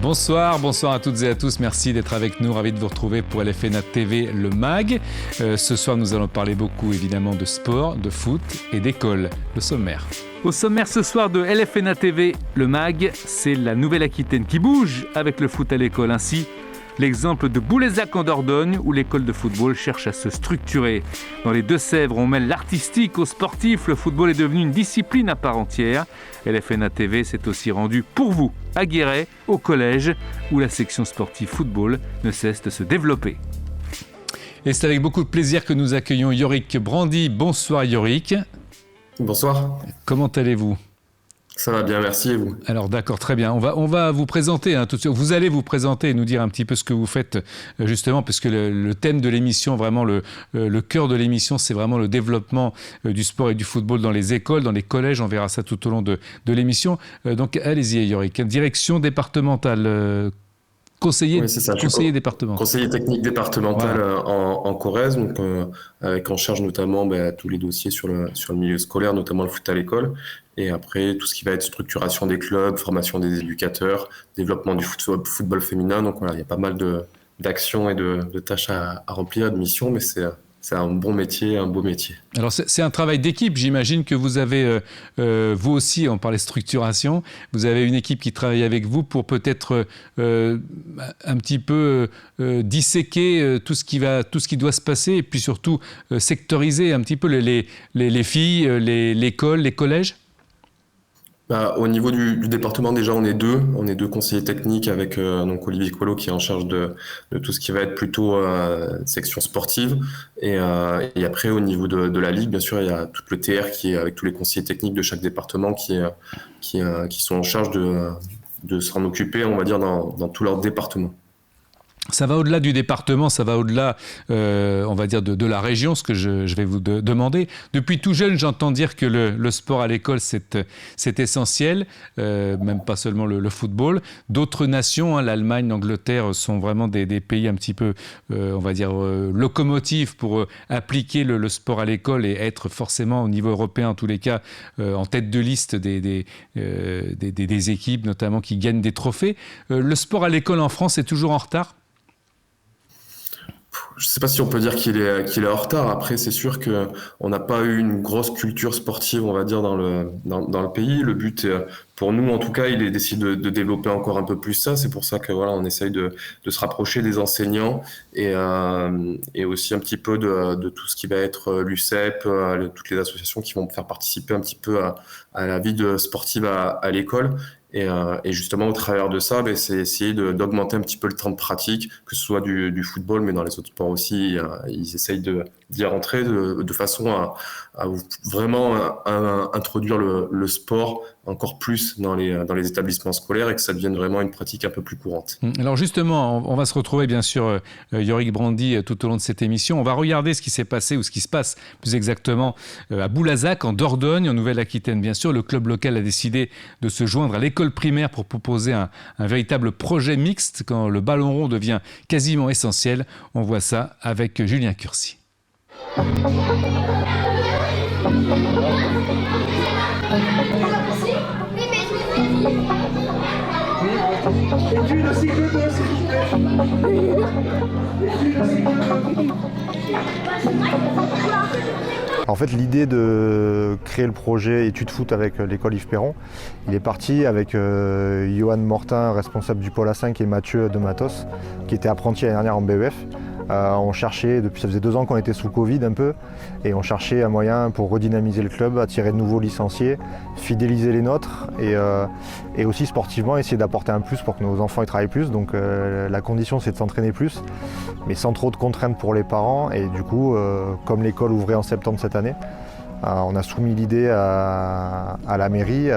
Bonsoir à toutes et à tous. Merci d'être avec nous. Ravi de vous retrouver pour LFNA TV, le MAG. Ce soir, nous allons parler beaucoup évidemment de sport, de foot et d'école. Le sommaire. Au sommaire ce soir de LFNA TV, le MAG, c'est la Nouvelle-Aquitaine qui bouge avec le foot à l'école. Ainsi, l'exemple de Boulaisac en Dordogne où l'école de football cherche à se structurer. Dans les Deux-Sèvres, on mêle l'artistique au sportif. Le football est devenu une discipline à part entière. LFNA TV s'est aussi rendu pour vous à Guéret, au collège, où la section sportive football ne cesse de se développer. Et c'est avec beaucoup de plaisir que nous accueillons Yorick Brandy. Bonsoir Yorick. Bonsoir. Comment allez-vous ? Ça va bien, merci et vous ? Alors d'accord, très bien. On va vous présenter tout de suite. Vous allez vous présenter et nous dire un petit peu ce que vous faites justement, puisque le thème de l'émission, vraiment le cœur de l'émission, c'est vraiment le développement du sport et du football dans les écoles, dans les collèges. On verra ça tout au long de l'émission. Donc allez-y Yorick. Direction départementale. Conseiller, oui, conseiller départemental. Conseiller technique départemental voilà. en Corrèze, donc avec en charge notamment tous les dossiers sur le milieu scolaire, notamment le foot à l'école, et après tout ce qui va être structuration des clubs, formation des éducateurs, développement du football féminin. Donc voilà, il y a pas mal d'actions et de tâches à remplir, de missions, mais c'est un bon métier, un beau métier. Alors c'est un travail d'équipe, j'imagine que vous avez, vous aussi, on parlait structuration, vous avez une équipe qui travaille avec vous pour peut-être un petit peu disséquer tout ce qui doit se passer et puis surtout sectoriser un petit peu les filles, l'école, les collèges. Au niveau du département, déjà, on est deux conseillers techniques avec donc Olivier Coelho qui est en charge de tout ce qui va être plutôt section sportive. Et après, au niveau de la ligue, bien sûr, il y a tout le TR qui est avec tous les conseillers techniques de chaque département qui sont en charge de s'en occuper, on va dire, dans tout leur département. Ça va au-delà du département, ça va au-delà, on va dire, de la région, ce que je vais vous demander. Depuis tout jeune, j'entends dire que le sport à l'école, c'est essentiel, même pas seulement le football. D'autres nations, l'Allemagne, l'Angleterre, sont vraiment des pays un petit peu, on va dire, locomotives pour appliquer le sport à l'école et être forcément, au niveau européen, en tous les cas, en tête de liste des équipes, notamment, qui gagnent des trophées. Le sport à l'école en France est toujours en retard ? Je ne sais pas si on peut dire qu'il est en retard. Après, c'est sûr qu'on n'a pas eu une grosse culture sportive, on va dire, dans le pays. Le but, pour nous, en tout cas, il est d'essayer de développer encore un peu plus ça. C'est pour ça que voilà, on essaye de se rapprocher des enseignants et aussi un petit peu de tout ce qui va être l'UCEP, toutes les associations qui vont faire participer un petit peu à la vie sportive à l'école. Et justement, au travers de ça, c'est essayer d'augmenter un petit peu le temps de pratique, que ce soit du football, mais dans les autres sports aussi. Ils essayent d'y rentrer de façon à vraiment introduire le sport encore plus dans les établissements scolaires et que ça devienne vraiment une pratique un peu plus courante. Alors justement, on va se retrouver bien sûr, Yorick Brandy, tout au long de cette émission. On va regarder ce qui s'est passé ou ce qui se passe plus exactement à Boulaisac, en Dordogne, en Nouvelle-Aquitaine bien sûr. Le club local a décidé de se joindre à l'école primaire pour proposer un véritable projet mixte quand le ballon rond devient quasiment essentiel. On voit ça avec Julien Curcy. En fait, l'idée de créer le projet Études Foot avec l'école Yves Perron, il est parti avec Johan Mortin, responsable du pôle A5, et Mathieu de Matos, qui était apprenti l'année dernière en BEF. On cherchait, ça faisait 2 ans qu'on était sous Covid un peu, et on cherchait un moyen pour redynamiser le club, attirer de nouveaux licenciés, fidéliser les nôtres, et aussi sportivement essayer d'apporter un plus pour que nos enfants y travaillent plus. Donc la condition c'est de s'entraîner plus, mais sans trop de contraintes pour les parents. Et du coup, comme l'école ouvrait en septembre cette année, on a soumis l'idée à la mairie,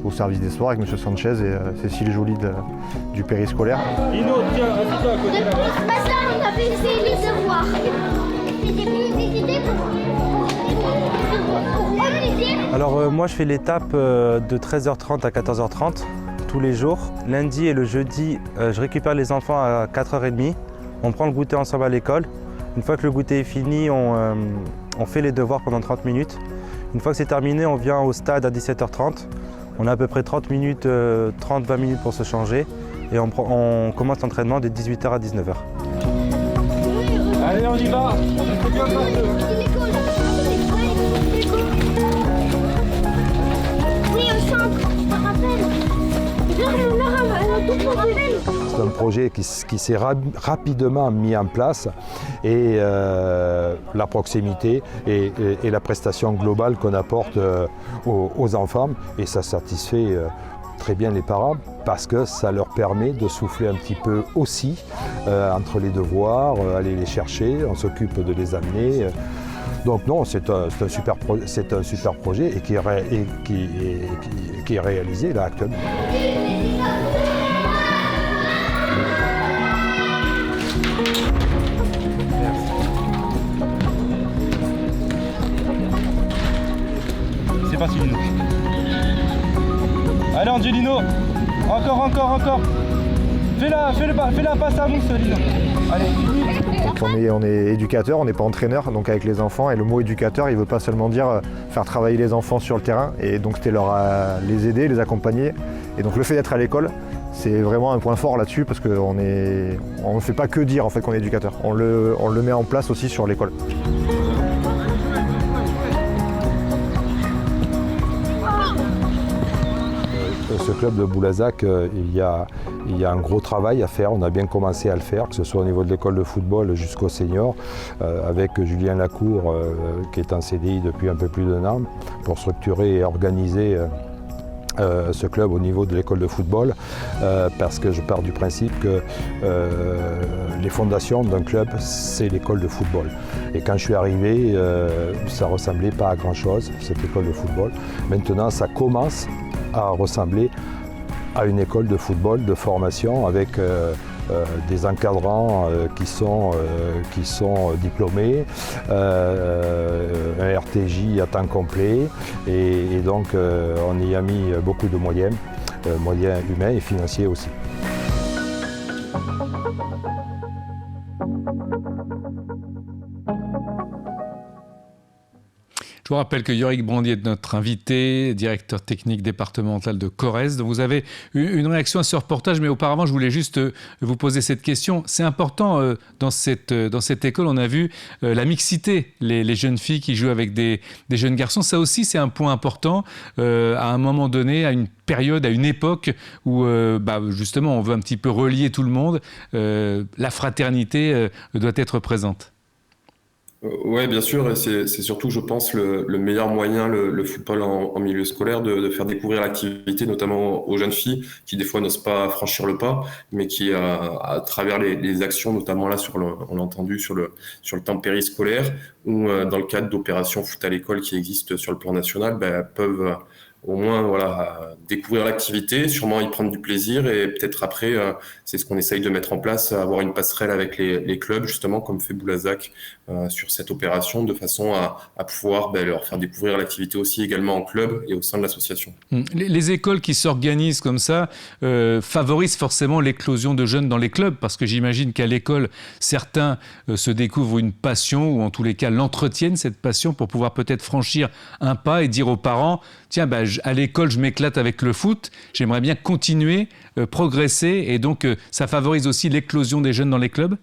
au service des sports, avec M. Sanchez et Cécile Joly du périscolaire. Lino, tiens, assis-toi à côté de la messe. On a fait les devoirs. C'était des idées pour organiser. Alors moi je fais l'étape de 13h30 à 14h30 tous les jours. Lundi et le jeudi, je récupère les enfants à 4h30. On prend le goûter ensemble à l'école. Une fois que le goûter est fini, on fait les devoirs pendant 30 minutes. Une fois que c'est terminé, on vient au stade à 17h30. On a à peu près 30 minutes, 30-20 minutes pour se changer. et on commence l'entraînement de 18h à 19h. Allez, on y va. C'est bien parti. Oui, au centre, je me rappelle. C'est un projet qui s'est rapidement mis en place et la proximité et la prestation globale qu'on apporte aux enfants, et ça satisfait très bien les parents parce que ça leur permet de souffler un petit peu aussi entre les devoirs, aller les chercher, on s'occupe de les amener. Donc non, c'est un super projet et qui est réalisé là actuellement. C'est parti, Lino. Allez, Angelino. Encore. Fais la passe à mousse, Lino. Allez, fini. Donc on est éducateur, on n'est pas entraîneur, donc avec les enfants, et le mot éducateur, il ne veut pas seulement dire faire travailler les enfants sur le terrain, et donc c'était les aider, les accompagner. Et donc le fait d'être à l'école, c'est vraiment un point fort là-dessus, parce qu'on ne fait pas que dire en fait qu'on est éducateur, on le met en place aussi sur l'école. Ce club de Boulazac, il y a un gros travail à faire, on a bien commencé à le faire, que ce soit au niveau de l'école de football jusqu'au senior, avec Julien Lacour qui est en CDI depuis un peu plus d'un an, pour structurer et organiser ce club au niveau de l'école de football, parce que je pars du principe que les fondations d'un club, c'est l'école de football. Et quand je suis arrivé, ça ne ressemblait pas à grand-chose, cette école de football. Maintenant, ça commence à ressembler à une école de football, de formation, avec des encadrants qui sont diplômés, un RTJ à temps complet, et donc on y a mis beaucoup de moyens humains et financiers aussi. Je vous rappelle que Yorick Brandy est notre invité, directeur technique départemental de Corrèze. Donc vous avez une réaction à ce reportage, mais auparavant, je voulais juste vous poser cette question. C'est important dans cette école, on a vu la mixité, les jeunes filles qui jouent avec des jeunes garçons. Ça aussi, c'est un point important à un moment donné, à une période, à une époque où justement on veut un petit peu relier tout le monde. La fraternité doit être présente. Oui, bien sûr, et c'est surtout, je pense, le meilleur moyen, le football en milieu scolaire, de faire découvrir l'activité, notamment aux jeunes filles, qui des fois n'osent pas franchir le pas, mais qui, à travers les actions, notamment là, on l'a entendu, sur le temps périscolaire, ou dans le cadre d'opérations foot à l'école qui existent sur le plan national, peuvent au moins découvrir l'activité, sûrement y prendre du plaisir, et peut-être après, c'est ce qu'on essaye de mettre en place, avoir une passerelle avec les clubs, justement comme fait Boulazac sur cette opération, de façon à pouvoir leur faire découvrir l'activité aussi également en club et au sein de l'association. Les écoles qui s'organisent comme ça favorisent forcément l'éclosion de jeunes dans les clubs, parce que j'imagine qu'à l'école, certains se découvrent une passion, ou en tous les cas l'entretiennent, cette passion, pour pouvoir peut-être franchir un pas et dire aux parents « Tiens, à l'école, je m'éclate avec le foot, j'aimerais bien continuer, progresser », et donc ça favorise aussi l'éclosion des jeunes dans les clubs ?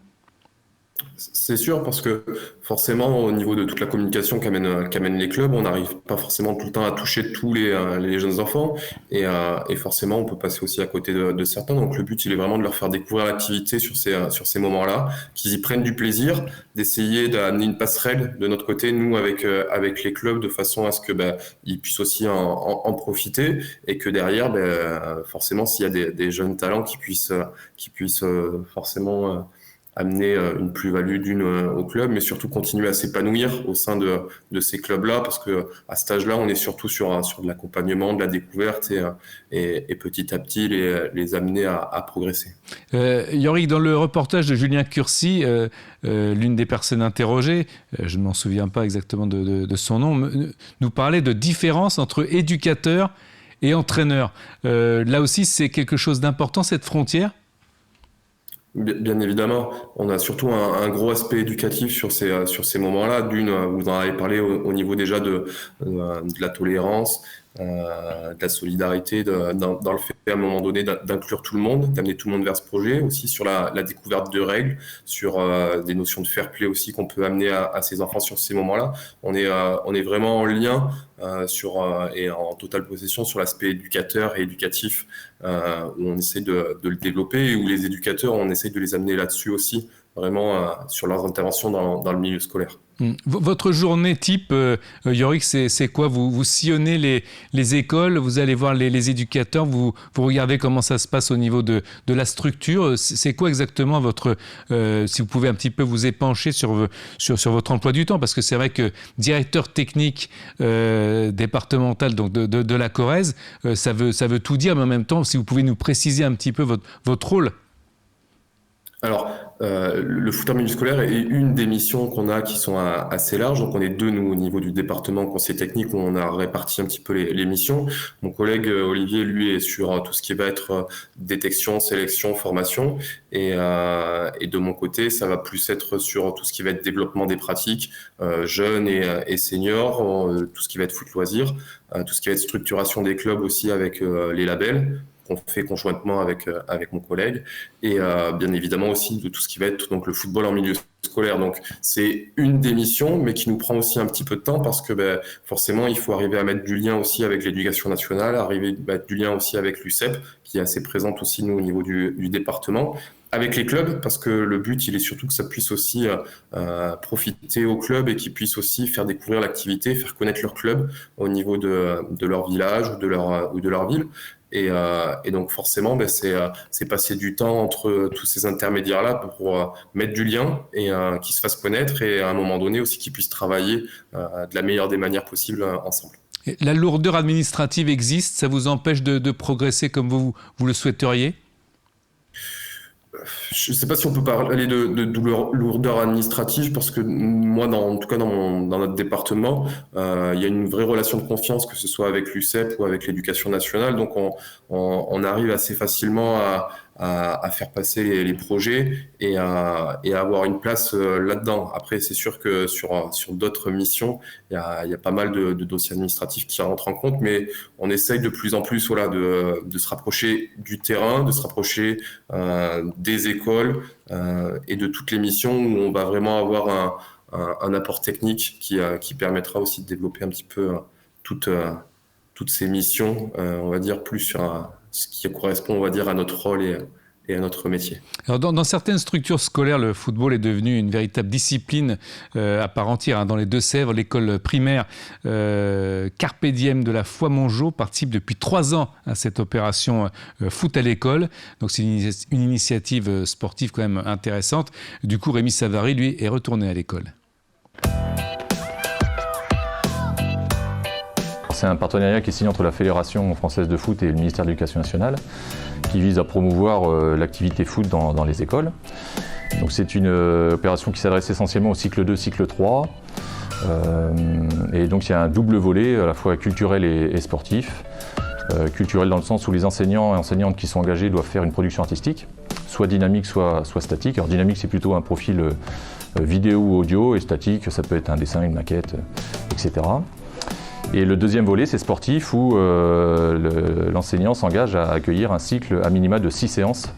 C'est sûr, parce que forcément, au niveau de toute la communication qu'amènent les clubs, on n'arrive pas forcément tout le temps à toucher tous les jeunes enfants, et forcément, on peut passer aussi à côté de certains. Donc, le but, il est vraiment de leur faire découvrir l'activité sur ces moments-là, qu'ils y prennent du plaisir, d'essayer d'amener une passerelle de notre côté, nous, avec les clubs, de façon à ce que ils puissent aussi en profiter, et que derrière, forcément, s'il y a des jeunes talents qui puissent forcément amener une plus-value au club, mais surtout continuer à s'épanouir au sein de ces clubs-là, parce que à cet âge-là, on est surtout sur de l'accompagnement, de la découverte, et petit à petit les amener à progresser. Yorick, dans le reportage de Julien Cursi, l'une des personnes interrogées, je ne m'en souviens pas exactement de son nom, nous parlait de différence entre éducateur et entraîneur. Là aussi, c'est quelque chose d'important, cette frontière ? Bien évidemment, on a surtout un gros aspect éducatif sur ces moments-là. Vous en avez parlé au niveau déjà de la tolérance, de la solidarité, dans le fait à un moment donné d'inclure tout le monde, d'amener tout le monde vers ce projet, aussi sur la découverte de règles, sur des notions de fair play aussi qu'on peut amener à ces enfants sur ces moments-là. On est vraiment en lien et en totale possession sur l'aspect éducateur et éducatif, où on essaie de le développer et où les éducateurs, on essaie de les amener là-dessus aussi, vraiment sur leurs interventions dans le milieu scolaire. Votre journée type, Yorick, c'est quoi? Vous sillonnez les écoles, vous allez voir les éducateurs, vous regardez comment ça se passe au niveau de la structure. C'est quoi exactement votre... si vous pouvez un petit peu vous épancher sur votre emploi du temps, parce que c'est vrai que directeur technique départemental donc de la Corrèze, ça veut tout dire, mais en même temps, si vous pouvez nous préciser un petit peu votre rôle. Alors, le foot en milieu scolaire est une des missions qu'on a qui sont assez larges. Donc, on est deux, nous, au niveau du département conseil technique, où on a réparti un petit peu les missions. Mon collègue Olivier, lui, est sur tout ce qui va être détection, sélection, formation. Et de mon côté, ça va plus être sur tout ce qui va être développement des pratiques, jeunes et seniors, tout ce qui va être foot loisirs, tout ce qui va être structuration des clubs aussi avec les labels qu'on fait conjointement avec mon collègue, et bien évidemment aussi de tout ce qui va être donc le football en milieu scolaire. Donc c'est une des missions, mais qui nous prend aussi un petit peu de temps, parce que forcément il faut arriver à mettre du lien aussi avec l'éducation nationale, arriver à mettre du lien aussi avec l'UCEP, qui est assez présente aussi nous au niveau du département, avec les clubs, parce que le but, il est surtout que ça puisse aussi profiter aux clubs et qu'ils puissent aussi faire découvrir l'activité, faire connaître leur club au niveau de leur village ou de leur ville. Et donc forcément, c'est passer du temps entre tous ces intermédiaires-là pour mettre du lien et qu'ils se fassent connaître, et à un moment donné aussi qu'ils puissent travailler de la meilleure des manières possibles ensemble. La lourdeur administrative existe, ça vous empêche de progresser comme vous le souhaiteriez ? Je ne sais pas si on peut parler de lourdeur administrative, parce que moi, en tout cas dans notre département, il y a une vraie relation de confiance, que ce soit avec l'UCEP ou avec l'éducation nationale. Donc on arrive assez facilement à faire passer les projets et à avoir une place là-dedans. Après, c'est sûr que sur d'autres missions, il y a pas mal de dossiers administratifs qui rentrent en compte, mais on essaye de plus en plus de se rapprocher du terrain, de se rapprocher des écoles et de toutes les missions où on va vraiment avoir un apport technique qui permettra aussi de développer un petit peu toutes ces missions, on va dire, plus sur ce qui correspond, on va dire, à notre rôle et à notre métier. Alors dans certaines structures scolaires, le football est devenu une véritable discipline à part entière. Dans les Deux-Sèvres, l'école primaire Carpe Diem de la Foi-Mongeau participe depuis 3 ans à cette opération foot à l'école. Donc c'est une initiative sportive quand même intéressante. Du coup, Rémi Savary, lui, est retourné à l'école. C'est un partenariat qui est signé entre la Fédération française de foot et le ministère de l'Éducation nationale, qui vise à promouvoir l'activité foot dans les écoles. Donc c'est une opération qui s'adresse essentiellement au cycle 2, cycle 3. Et donc il y a un double volet, à la fois culturel et sportif. Culturel dans le sens où les enseignants et enseignantes qui sont engagés doivent faire une production artistique, soit dynamique, soit statique. Alors dynamique, c'est plutôt un profil vidéo ou audio, et statique, ça peut être un dessin, une maquette, etc. Et le deuxième volet, c'est sportif, où l'enseignant s'engage à accueillir un cycle à minima de 6 séances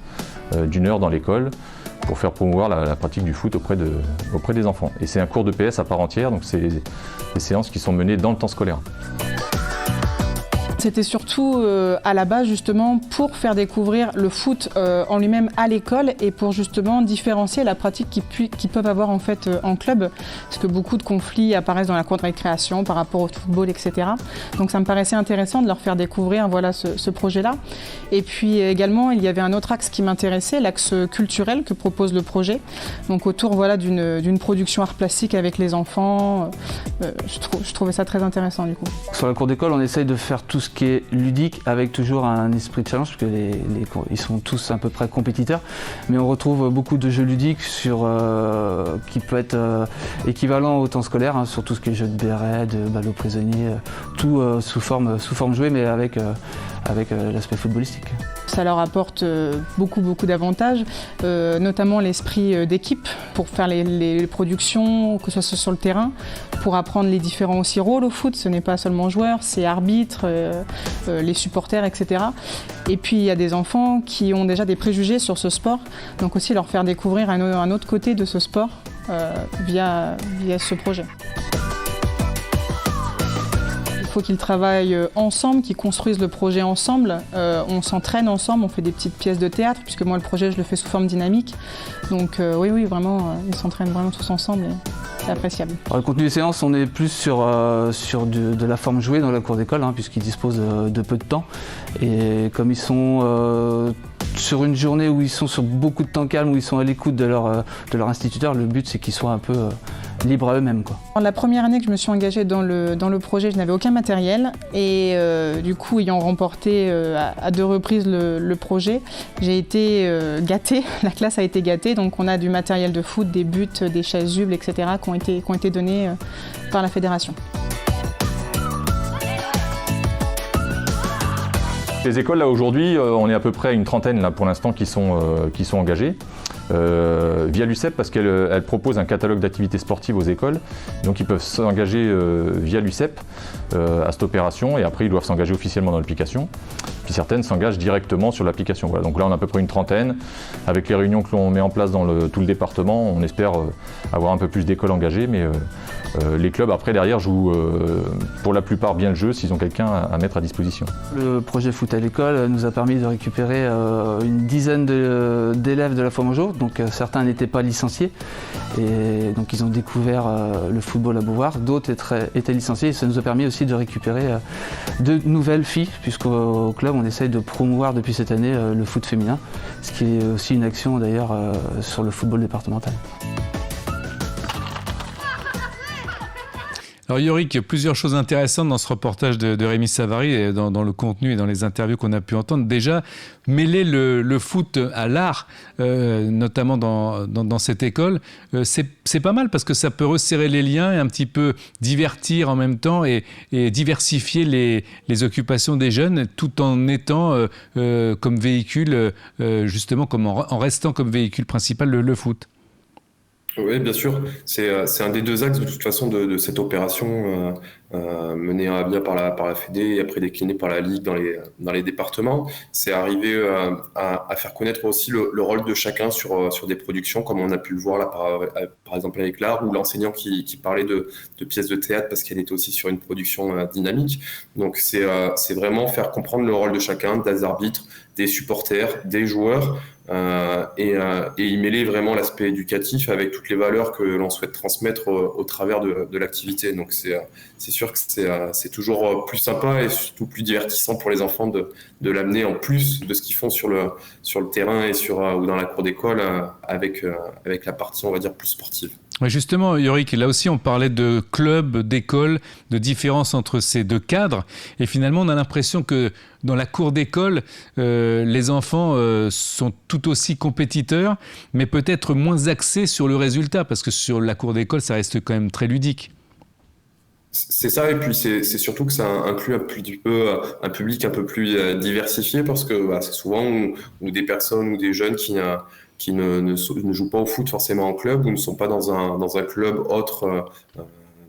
d'1 heure dans l'école pour faire promouvoir la pratique du foot auprès des enfants. Et c'est un cours de PS à part entière, donc c'est des séances qui sont menées dans le temps scolaire. C'était surtout à la base justement pour faire découvrir le foot en lui-même à l'école, et pour justement différencier la pratique qu'ils peuvent avoir en fait en club, parce que beaucoup de conflits apparaissent dans la cour de récréation par rapport au football, etc. Donc ça me paraissait intéressant de leur faire découvrir ce projet-là. Et puis également, il y avait un autre axe qui m'intéressait, l'axe culturel que propose le projet. Donc autour d'une production art plastique avec les enfants. Je trouvais ça très intéressant du coup. Sur la cour d'école, on essaye de faire tout ce qui est ludique, avec toujours un esprit de challenge, parce que ils sont tous à peu près compétiteurs, mais on retrouve beaucoup de jeux ludiques qui peut être équivalent au temps scolaire, sur tout ce qui est jeux de béret, de balles aux prisonniers, tout sous forme jouée, mais avec l'aspect footballistique. Ça leur apporte beaucoup d'avantages, notamment l'esprit d'équipe pour faire les productions, que ce soit sur le terrain, pour apprendre les différents aussi rôles au foot. Ce n'est pas seulement joueur, c'est arbitre, les supporters, etc. Et puis il y a des enfants qui ont déjà des préjugés sur ce sport, donc aussi leur faire découvrir un autre côté de ce sport via ce projet. Il faut qu'ils travaillent ensemble, qu'ils construisent le projet ensemble. On s'entraîne ensemble, on fait des petites pièces de théâtre, puisque moi le projet je le fais sous forme dynamique. Donc oui, vraiment, ils s'entraînent vraiment tous ensemble et c'est appréciable. Alors, le contenu des séances, on est plus sur de la forme jouée dans la cour d'école, puisqu'ils disposent de peu de temps. Et comme ils sont sur une journée où ils sont sur beaucoup de temps calme, où ils sont à l'écoute de leur instituteur, le but c'est qu'ils soient un peu libres à eux-mêmes, quoi. La première année que je me suis engagée dans le projet, je n'avais aucun matériel et du coup, ayant remporté à 2 reprises le projet, j'ai été gâtée, la classe a été gâtée, donc on a du matériel de foot, des buts, des chasubles, etc. qui ont été donnés par la fédération. Les écoles, là aujourd'hui, on est à peu près une trentaine là, pour l'instant qui sont engagées. Via l'UCEP parce qu'elle propose un catalogue d'activités sportives aux écoles. Donc ils peuvent s'engager via l'UCEP à cette opération et après ils doivent s'engager officiellement dans l'application. Puis certaines s'engagent directement sur l'application. Voilà. Donc là on a à peu près une trentaine. Avec les réunions que l'on met en place dans tout le département, on espère avoir un peu plus d'écoles engagées. Mais les clubs après derrière jouent pour la plupart bien le jeu s'ils ont quelqu'un à mettre à disposition. Le projet Foot à l'école nous a permis de récupérer une dizaine d'élèves de la Foi Mongeau. Donc certains n'étaient pas licenciés et donc ils ont découvert le football à Beauvoir. D'autres étaient licenciés et ça nous a permis aussi de récupérer de nouvelles filles puisqu'au club on essaye de promouvoir depuis cette année le foot féminin, ce qui est aussi une action d'ailleurs sur le football départemental. Alors Yorick, plusieurs choses intéressantes dans ce reportage de Rémi Savary, dans le contenu et dans les interviews qu'on a pu entendre. Déjà, mêler le foot à l'art, notamment dans cette école, c'est pas mal parce que ça peut resserrer les liens et un petit peu divertir en même temps et diversifier les occupations des jeunes tout en étant comme véhicule, justement en restant comme véhicule principal le foot. Oui, bien sûr. C'est un des 2 axes de toute façon de cette opération menée à bien par la Fédé et après déclinée par la Ligue dans les départements. C'est arriver à faire connaître aussi le rôle de chacun sur des productions comme on a pu le voir là par exemple avec l'art ou l'enseignant qui parlait de pièces de théâtre parce qu'elle était aussi sur une production dynamique. Donc c'est vraiment faire comprendre le rôle de chacun, des arbitres, des supporters, des joueurs. Et y mêler vraiment l'aspect éducatif avec toutes les valeurs que l'on souhaite transmettre au travers de l'activité. Donc c'est sûr que c'est toujours plus sympa et surtout plus divertissant pour les enfants de l'amener en plus de ce qu'ils font sur le terrain et ou dans la cour d'école avec la partie on va dire plus sportive. Ouais, justement, Yorick, là aussi on parlait de clubs, d'écoles, de différence entre ces 2 cadres. Et finalement, on a l'impression que dans la cour d'école, les enfants sont tout aussi compétiteurs, mais peut-être moins axés sur le résultat, parce que sur la cour d'école, ça reste quand même très ludique. C'est ça, et puis c'est surtout que ça inclut un public un peu plus diversifié, parce que c'est souvent où des personnes ou des jeunes qui ne jouent pas au foot forcément en club ou ne sont pas dans un club autre,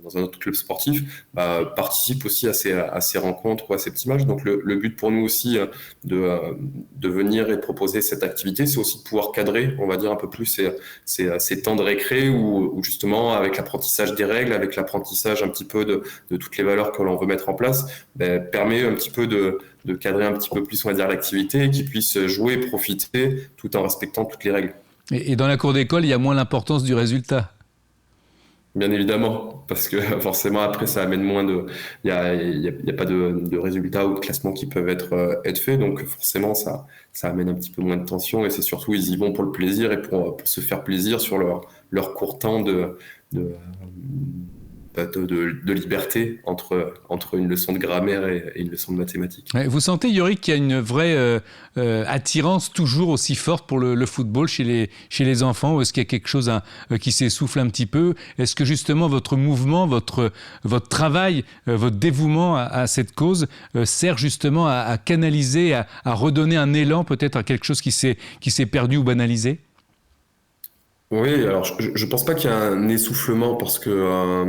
dans un autre club sportif, participent aussi à ces rencontres ou à ces petits matchs. Donc le but pour nous aussi de venir et de proposer cette activité, c'est aussi de pouvoir cadrer, on va dire, un peu plus ces temps de récré où justement avec l'apprentissage des règles, avec l'apprentissage un petit peu de toutes les valeurs que l'on veut mettre en place, permet un petit peu de cadrer un petit peu plus, on va dire, l'activité et qu'ils puissent jouer, profiter tout en respectant toutes les règles. Et dans la cour d'école, il y a moins l'importance du résultat. Bien évidemment, parce que forcément après ça amène moins il y a pas de résultats ou de classements qui peuvent être faits, donc forcément ça amène un petit peu moins de tension et c'est surtout ils y vont pour le plaisir et pour se faire plaisir sur leur court temps de liberté entre une leçon de grammaire et une leçon de mathématiques. Vous sentez, Yorick, qu'il y a une vraie attirance toujours aussi forte pour le football chez les enfants, ou est-ce qu'il y a quelque chose qui s'essouffle un petit peu? Est-ce que justement votre mouvement, votre travail, votre dévouement à cette cause sert justement à canaliser, à redonner un élan peut-être à quelque chose qui s'est perdu ou banalisé? Oui, alors je pense pas qu'il y a un essoufflement parce que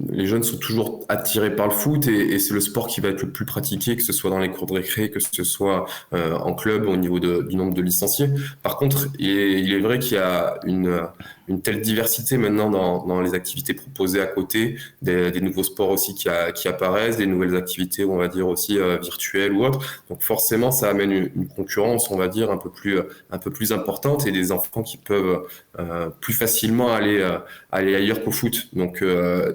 les jeunes sont toujours attirés par le foot et c'est le sport qui va être le plus pratiqué, que ce soit dans les cours de récré, que ce soit en club au niveau du nombre de licenciés. Par contre, il est vrai qu'il y a une telle diversité maintenant dans les activités proposées à côté, des nouveaux sports aussi qui apparaissent, des nouvelles activités, on va dire aussi virtuelles ou autres. Donc forcément, ça amène une concurrence, on va dire, un peu plus importante et des enfants qui peuvent plus facilement aller ailleurs qu'au foot. Donc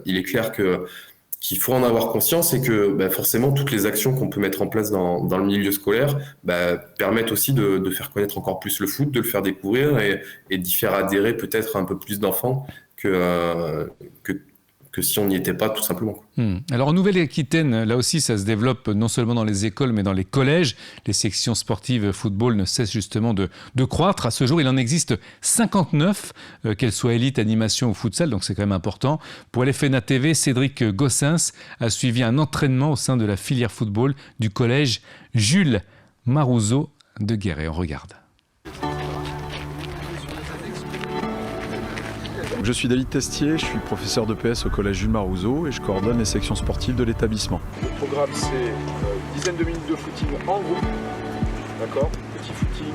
il est clair qu'il faut en avoir conscience et que forcément toutes les actions qu'on peut mettre en place dans le milieu scolaire permettent aussi de faire connaître encore plus le foot, de le faire découvrir et d'y faire adhérer peut-être un peu plus d'enfants que si on n'y était pas, tout simplement. Alors en Nouvelle-Aquitaine, là aussi, ça se développe non seulement dans les écoles, mais dans les collèges. Les sections sportives football ne cessent justement de croître. À ce jour, il en existe 59, qu'elles soient élite, animation ou futsal, donc c'est quand même important. Pour LFNA TV, Cédric Gossens a suivi un entraînement au sein de la filière football du collège Jules Marouzeau de Guéret. On regarde. Je suis David Testier, je suis professeur d'EPS au collège Jules Marouzeau et je coordonne les sections sportives de l'établissement. Le programme, c'est une dizaine de minutes de footing en groupe, d'accord? Petit footing,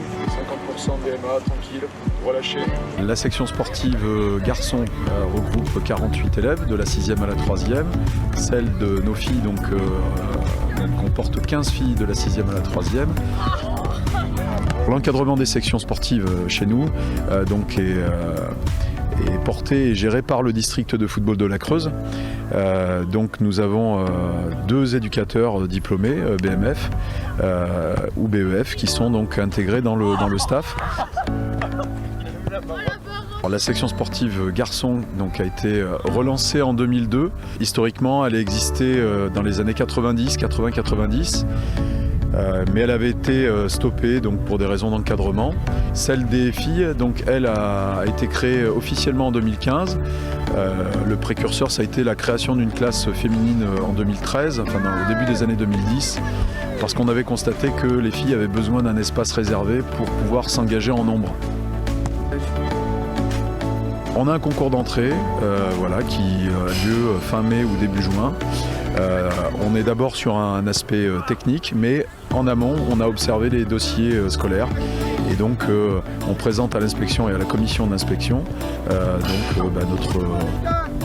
50% DMA, tranquille, relâché. La section sportive garçons regroupe 48 élèves, de la 6e à la 3e. Celle de nos filles comporte 15 filles de la 6e à la 3e. L'encadrement des sections sportives chez nous est porté et géré par le district de football de la Creuse. Donc nous avons 2 éducateurs diplômés BMF ou BEF qui sont donc intégrés dans le staff. Alors, la section sportive garçons a été relancée en 2002. Historiquement, elle a existé dans les années 80-90. Mais elle avait été stoppée pour des raisons d'encadrement. Celle des filles, elle a été créée officiellement en 2015. Le précurseur, ça a été la création d'une classe féminine en 2013, au début des années 2010, parce qu'on avait constaté que les filles avaient besoin d'un espace réservé pour pouvoir s'engager en nombre. On a un concours d'entrée qui a lieu fin mai ou début juin. On est d'abord sur un aspect technique, mais en amont, on a observé les dossiers scolaires et donc on présente à l'inspection et à la commission d'inspection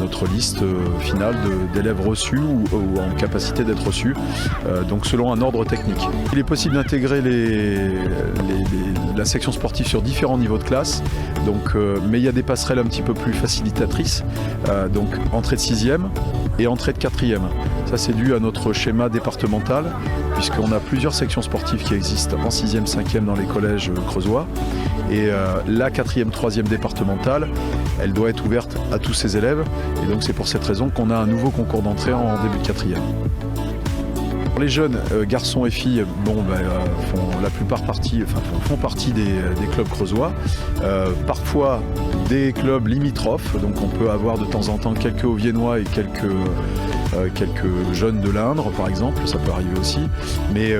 notre liste finale d'élèves reçus ou en capacité d'être reçus, selon un ordre technique. Il est possible d'intégrer la section sportive sur différents niveaux de classe, mais il y a des passerelles un petit peu plus facilitatrices, entrée de 6e et entrée de 4e. Ça, c'est dû à notre schéma départemental, puisqu'on a plusieurs sections sportives qui existent en 6e, 5e dans les collèges creusois. Et la 4e, 3e départementale, elle doit être ouverte à tous ces élèves. Et donc c'est pour cette raison qu'on a un nouveau concours d'entrée en début de 4e. Les jeunes garçons et filles font partie des clubs creusois, parfois des clubs limitrophes, donc on peut avoir de temps en temps quelques Auviennois et quelques jeunes de l'Indre par exemple, ça peut arriver aussi, mais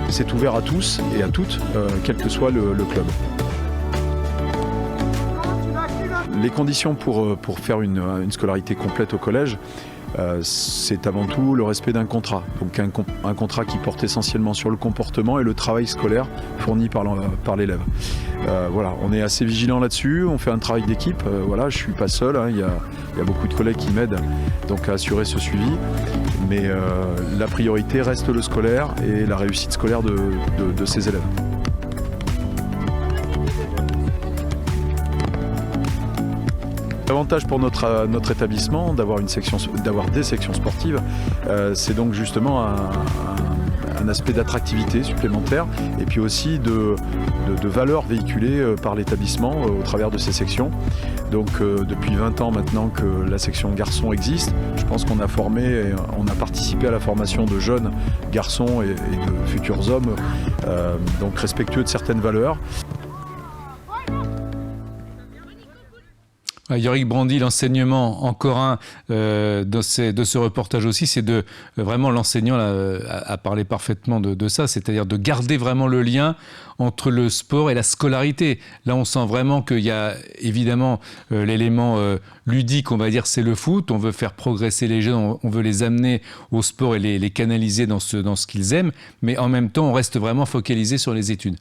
c'est ouvert à tous et à toutes, quel que soit le club. Les conditions pour faire une scolarité complète au collège, c'est avant tout le respect d'un contrat. Donc un contrat qui porte essentiellement sur le comportement et le travail scolaire fourni par l'élève. On est assez vigilant là-dessus, on fait un travail d'équipe. Je ne suis pas seul, il y a beaucoup de collègues qui m'aident à assurer ce suivi. Mais la priorité reste le scolaire et la réussite scolaire de ces élèves. L'avantage pour notre établissement d'avoir des sections sportives, c'est donc justement un aspect d'attractivité supplémentaire et puis aussi de valeur véhiculée par l'établissement au travers de ces sections. Donc depuis 20 ans maintenant que la section garçons existe, je pense qu'on a formé et on a participé à la formation de jeunes garçons et de futurs hommes, donc respectueux de certaines valeurs. Yorick Brandy, l'enseignement, encore un de ce reportage aussi, c'est de vraiment l'enseignant a parlé parfaitement de ça, c'est-à-dire de garder vraiment le lien entre le sport et la scolarité. Là, on sent vraiment qu'il y a évidemment l'élément ludique, on va dire, c'est le foot. On veut faire progresser les jeunes, on veut les amener au sport et les canaliser dans ce qu'ils aiment, mais en même temps, on reste vraiment focalisé sur les études.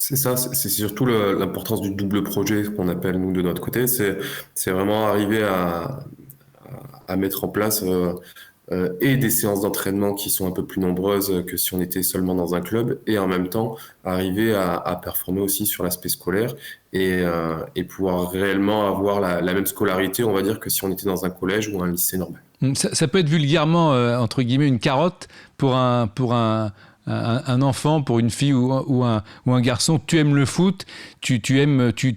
C'est ça, c'est surtout l'importance du double projet qu'on appelle nous de notre côté. C'est vraiment arriver à mettre en place et des séances d'entraînement qui sont un peu plus nombreuses que si on était seulement dans un club, et en même temps arriver à performer aussi sur l'aspect scolaire et pouvoir réellement avoir la même scolarité, on va dire, que si on était dans un collège ou un lycée normal. Ça peut être vulgairement, entre guillemets, une carotte pour un enfant, pour une fille ou un garçon. Tu aimes le foot, tu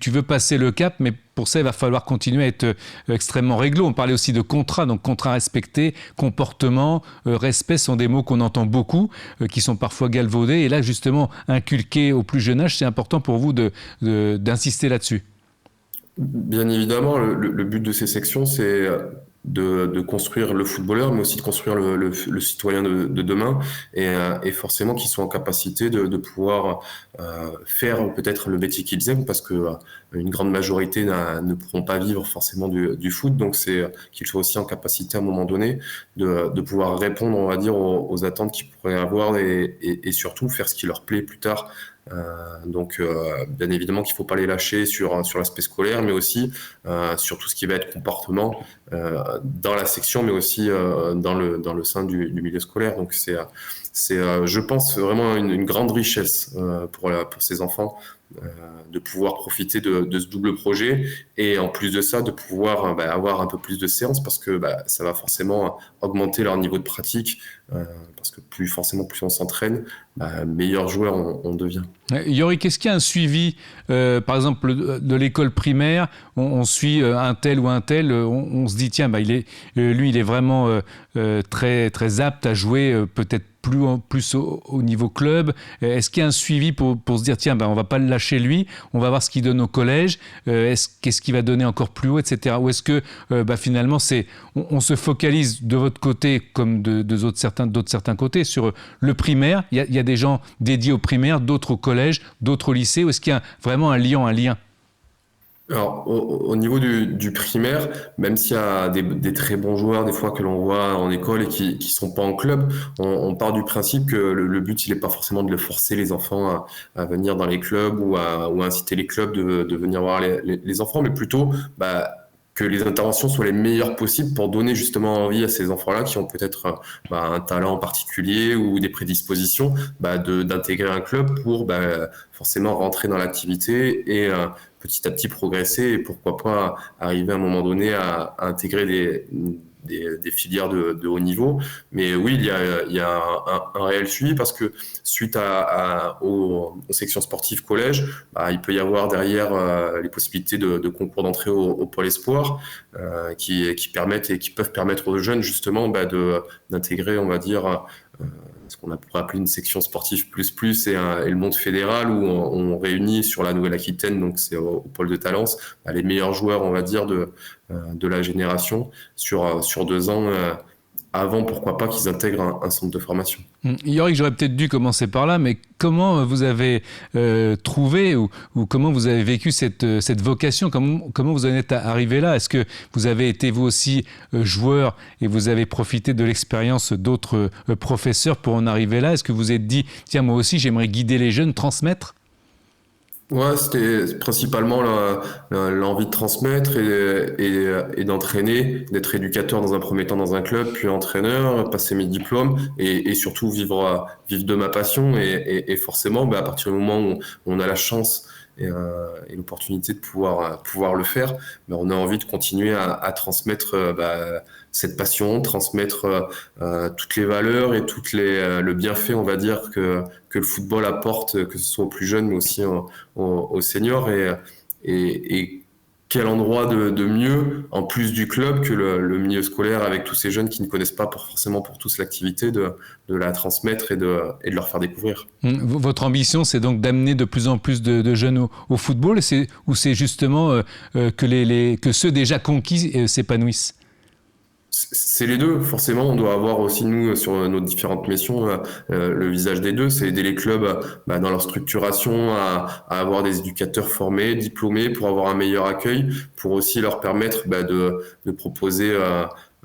veux passer le cap, mais pour ça, il va falloir continuer à être extrêmement réglo. On parlait aussi de contrat, donc contrat respecté, comportement, respect sont des mots qu'on entend beaucoup, qui sont parfois galvaudés. Et là, justement, inculquer au plus jeune âge, c'est important pour vous d'insister là-dessus. Bien évidemment, le but de ces sections, c'est de construire le footballeur, mais aussi de construire le citoyen de demain, et forcément qu'ils soient en capacité de pouvoir faire peut-être le métier qu'ils aiment, parce que une grande majorité ne pourront pas vivre forcément du foot, donc c'est qu'ils soient aussi en capacité à un moment donné de pouvoir répondre, on va dire, aux attentes qu'ils pourraient avoir et surtout faire ce qui leur plaît plus tard. Donc bien évidemment qu'il ne faut pas les lâcher sur l'aspect scolaire, mais aussi sur tout ce qui va être comportement dans la section, mais aussi dans le sein du milieu scolaire. Donc c'est je pense vraiment une grande richesse pour ces enfants de pouvoir profiter de ce double projet, et en plus de ça de pouvoir avoir un peu plus de séances, parce que ça va forcément augmenter leur niveau de pratique, parce que plus on s'entraîne, meilleur joueur on devient. Yorick, est-ce qu'il y a un suivi, par exemple de l'école primaire, on suit un tel ou un tel, on se dit tiens, il est vraiment très, très apte à jouer, peut-être plus au niveau club. Est-ce qu'il y a un suivi pour se dire tiens, on va pas le lâcher lui, on va voir ce qu'il donne au collège, qu'est-ce qu'il va donner encore plus haut, etc. Ou est-ce que finalement on se focalise de votre côté comme d'autres certains côtés sur le primaire, il y a des gens dédiés au primaire, d'autres au collège, d'autres au lycée, ou est-ce qu'il y a vraiment un lien? Alors, au niveau du primaire, même s'il y a des très bons joueurs des fois que l'on voit en école et qui sont pas en club, on part du principe que le but, il est pas forcément de forcer les enfants à venir dans les clubs ou à inciter les clubs de venir voir les enfants, mais plutôt que les interventions soient les meilleures possibles pour donner justement envie à ces enfants-là qui ont peut-être un talent en particulier ou des prédispositions, d'intégrer un club pour forcément rentrer dans l'activité et petit à petit progresser, et pourquoi pas arriver à un moment donné à intégrer des filières de haut niveau. Mais oui, il y a un réel suivi, parce que suite aux sections sportives collège, il peut y avoir derrière les possibilités de concours d'entrée au pôle espoir qui permettent et qui peuvent permettre aux jeunes justement d'intégrer, on va dire, ce qu'on pourrait appeler une section sportive plus et le monde fédéral, où on réunit sur la Nouvelle-Aquitaine, donc c'est au pôle de Talence, les meilleurs joueurs, on va dire, de la génération sur 2 ans, avant, pourquoi pas, qu'ils intègrent un centre de formation. Yorick, j'aurais peut-être dû commencer par là, mais comment vous avez trouvé ou comment vous avez vécu cette vocation, comment vous en êtes arrivé là? Est-ce que vous avez été vous aussi joueur et vous avez profité de l'expérience d'autres professeurs pour en arriver là? Est-ce que vous vous êtes dit, tiens, moi aussi j'aimerais guider les jeunes, transmettre? Ouais, c'était principalement l'envie de transmettre et d'entraîner, d'être éducateur dans un premier temps dans un club, puis entraîneur, passer mes diplômes et surtout vivre de ma passion. Et forcément, à partir du moment où on a la chance et l'opportunité de pouvoir le faire. Mais on a envie de continuer à transmettre cette passion, transmettre toutes les valeurs et le bienfait, on va dire, que le football apporte, que ce soit aux plus jeunes, mais aussi aux seniors. Et quel endroit de mieux, en plus du club, que le milieu scolaire, avec tous ces jeunes qui ne connaissent pas forcément pour tous l'activité, de la transmettre et de leur faire découvrir. Votre ambition, c'est donc d'amener de plus en plus de jeunes au football, ou c'est justement que ceux déjà conquis s'épanouissent? C'est les deux, forcément. On doit avoir aussi, nous, sur nos différentes missions, le visage des deux. C'est aider les clubs dans leur structuration à avoir des éducateurs formés, diplômés, pour avoir un meilleur accueil, pour aussi leur permettre de proposer,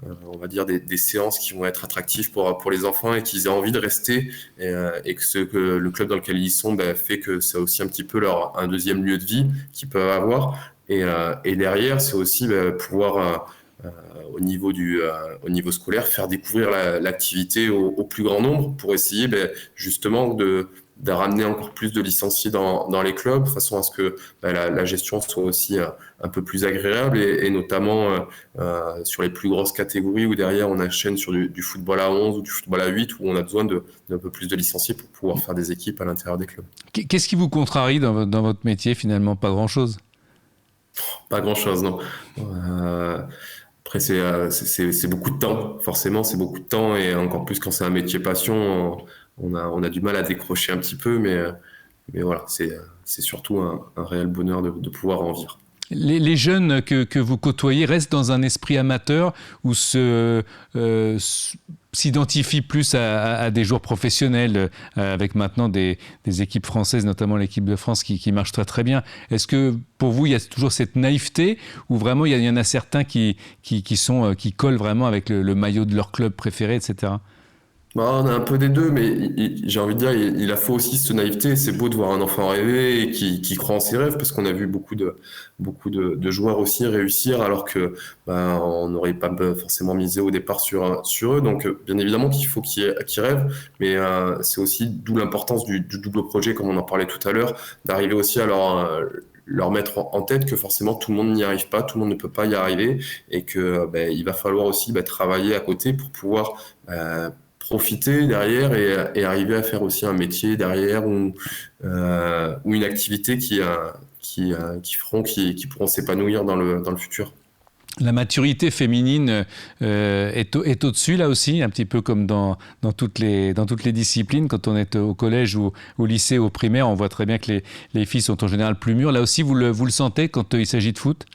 on va dire, des séances qui vont être attractives pour les enfants et qu'ils aient envie de rester, et que le club dans lequel ils sont fait que c'est aussi un petit peu un deuxième lieu de vie qu'ils peuvent avoir. Et derrière, c'est aussi pouvoir... au niveau scolaire, faire découvrir l'activité au plus grand nombre pour essayer justement de ramener encore plus de licenciés dans les clubs, de façon à ce que la gestion soit aussi un peu plus agréable, et notamment sur les plus grosses catégories où derrière on enchaîne sur du football à 11 ou du football à 8, où on a besoin d'un peu plus de licenciés pour pouvoir faire des équipes à l'intérieur des clubs. Qu'est-ce qui vous contrarie dans votre métier? Finalement, pas grand-chose. Pas grand-chose, non. Après, c'est beaucoup de temps, forcément, c'est beaucoup de temps, et encore plus quand c'est un métier passion, on a du mal à décrocher un petit peu, mais voilà, c'est surtout un réel bonheur de pouvoir en vivre. Les jeunes que vous côtoyez restent dans un esprit amateur, ou s'identifient plus à des joueurs professionnels, avec maintenant des équipes françaises, notamment l'équipe de France qui marche très très bien. Est-ce que pour vous il y a toujours cette naïveté, ou vraiment il y en a certains qui collent vraiment avec le maillot de leur club préféré, etc.? On a un peu des deux, mais j'ai envie de dire, il a faut aussi cette naïveté. C'est beau de voir un enfant rêver et qui croit en ses rêves, parce qu'on a vu beaucoup de joueurs aussi réussir, alors que on n'aurait pas forcément misé au départ sur eux. Donc bien évidemment qu'il faut qu'ils rêvent, mais c'est aussi d'où l'importance du double projet, comme on en parlait tout à l'heure, d'arriver aussi à leur mettre en tête que forcément tout le monde n'y arrive pas, tout le monde ne peut pas y arriver, et que il va falloir aussi travailler à côté pour pouvoir profiter derrière et arriver à faire aussi un métier derrière, ou une activité qui pourront s'épanouir dans le futur. La maturité féminine est au-dessus là aussi, un petit peu comme dans toutes les disciplines. Quand on est au collège ou au lycée, au primaire, on voit très bien que les filles sont en général plus mûres. Là aussi, vous le sentez quand il s'agit de foot?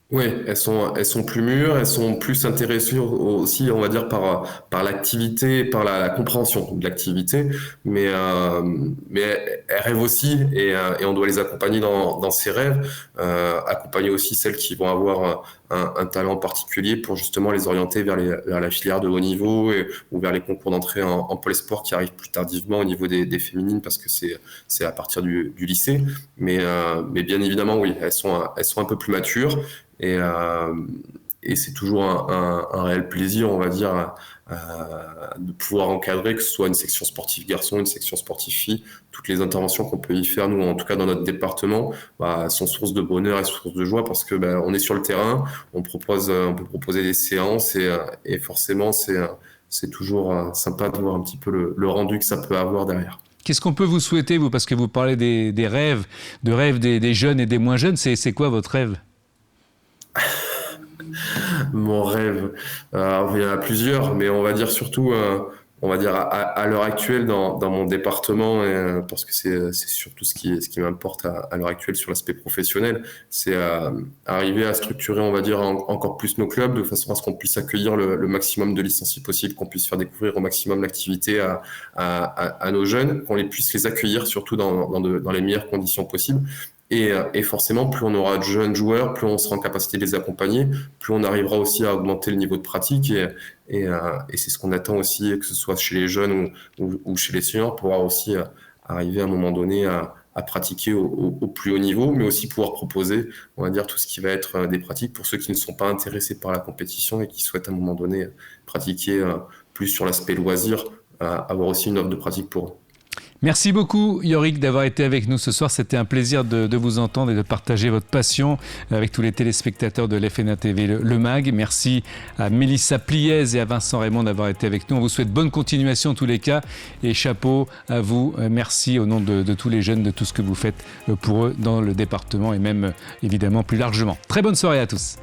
Oui, elles sont plus mûres, elles sont plus intéressées aussi, on va dire, par l'activité, par la compréhension de l'activité, mais elles rêvent aussi, et on doit les accompagner dans ces rêves, accompagner aussi celles qui vont avoir un talent particulier pour justement les orienter vers la filière de haut niveau, ou vers les concours d'entrée en pôle sport qui arrivent plus tardivement au niveau des féminines, parce que c'est à partir du lycée, mais bien évidemment, oui, elles sont un peu plus matures. Et c'est toujours un réel plaisir, on va dire, de pouvoir encadrer, que ce soit une section sportive garçon, une section sportive fille. Toutes les interventions qu'on peut y faire, nous, en tout cas dans notre département, sont source de bonheur et source de joie, parce que on est sur le terrain, on peut proposer des séances, et forcément c'est toujours sympa de voir un petit peu le rendu que ça peut avoir derrière. Qu'est-ce qu'on peut vous souhaiter, vous, parce que vous parlez des rêves, des jeunes et des moins jeunes, c'est quoi votre rêve? Mon rêve, il y en a plusieurs, mais on va dire surtout, on va dire à l'heure actuelle dans mon département, parce que c'est surtout ce qui m'importe à l'heure actuelle sur l'aspect professionnel, c'est arriver à structurer, on va dire, encore plus nos clubs, de façon à ce qu'on puisse accueillir le maximum de licenciés possible, qu'on puisse faire découvrir au maximum l'activité à nos jeunes, qu'on puisse les accueillir surtout dans les meilleures conditions possibles. Et forcément, plus on aura de jeunes joueurs, plus on sera en capacité de les accompagner, plus on arrivera aussi à augmenter le niveau de pratique. Et c'est ce qu'on attend aussi, que ce soit chez les jeunes ou chez les seniors, pour pouvoir aussi arriver à un moment donné à pratiquer au plus haut niveau, mais aussi pouvoir proposer, on va dire, tout ce qui va être des pratiques pour ceux qui ne sont pas intéressés par la compétition et qui souhaitent à un moment donné pratiquer plus sur l'aspect loisir, avoir aussi une offre de pratique pour eux. Merci beaucoup Yorick d'avoir été avec nous ce soir. C'était un plaisir de vous entendre et de partager votre passion avec tous les téléspectateurs de l'FNA TV Le Mag. Merci à Mélissa Pliez et à Vincent Raymond d'avoir été avec nous. On vous souhaite bonne continuation en tous les cas et chapeau à vous. Merci au nom de tous les jeunes de tout ce que vous faites pour eux dans le département et même évidemment plus largement. Très bonne soirée à tous.